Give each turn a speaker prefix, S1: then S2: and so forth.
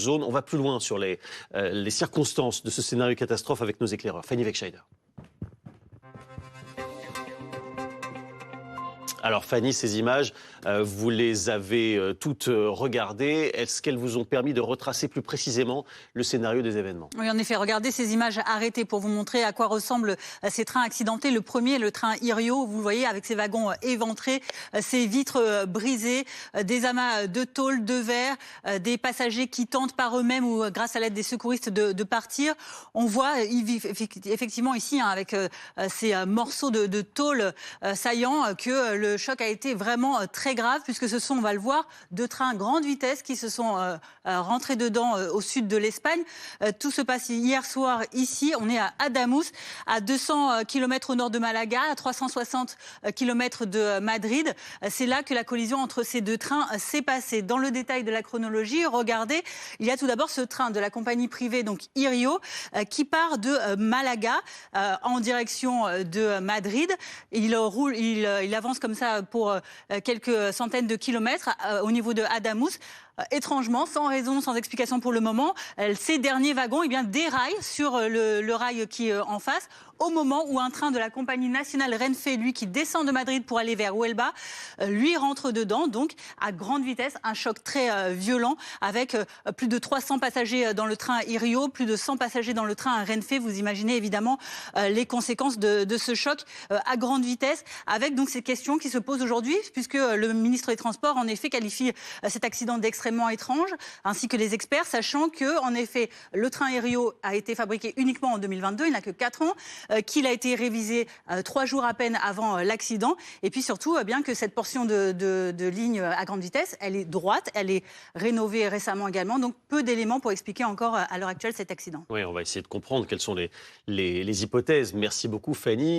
S1: zone. On va plus loin sur les circonstances de ce scénario catastrophe avec nos éclaireurs. Fanny Wegscheider. Alors Fanny, ces images, vous les avez toutes regardées. Est-ce qu'elles vous ont permis de retracer plus précisément le scénario des événements?
S2: Oui, en effet, regardez ces images arrêtées pour vous montrer à quoi ressemblent ces trains accidentés. Le premier, le train Irio, vous le voyez, avec ses wagons éventrés, ses vitres brisées, des amas de tôle, de verre, des passagers qui tentent par eux-mêmes ou grâce à l'aide des secouristes de partir. On voit effectivement ici, avec ces morceaux de tôle saillants, que le choc a été vraiment très grave, puisque ce sont, on va le voir, deux trains grande vitesse qui se sont rentrés dedans au sud de l'Espagne. Tout se passe hier soir ici. On est à Adamuz, à 200 km au nord de Malaga, à 360 km de Madrid. C'est là que la collision entre ces deux trains s'est passée. Dans le détail de la chronologie, regardez, il y a tout d'abord ce train de la compagnie privée, donc Irio, qui part de Malaga en direction de Madrid. Il roule, il avance comme ça pour quelques centaines de kilomètres au niveau de Adamuz. Étrangement, sans raison, sans explication pour le moment, ces derniers wagons déraillent sur le rail qui est en face, au moment où un train de la compagnie nationale Renfe, lui, qui descend de Madrid pour aller vers Huelva, lui rentre dedans, donc à grande vitesse, un choc très violent, avec plus de 300 passagers dans le train Irio, plus de 100 passagers dans le train Renfe. Vous imaginez évidemment les conséquences de ce choc à grande vitesse, avec donc ces questions qui se posent aujourd'hui, puisque le ministre des Transports, en effet, qualifie cet accident d'extrêmement étrange, ainsi que les experts, sachant que, en effet, le train Irio a été fabriqué uniquement en 2022, il n'a que 4 ans, qu'il a été révisé 3 jours à peine avant l'accident, et puis surtout bien que cette portion de ligne à grande vitesse, elle est droite, elle est rénovée récemment également, donc peu d'éléments pour expliquer encore à l'heure actuelle cet accident.
S1: Oui, on va essayer de comprendre quelles sont les hypothèses. Merci beaucoup Fanny.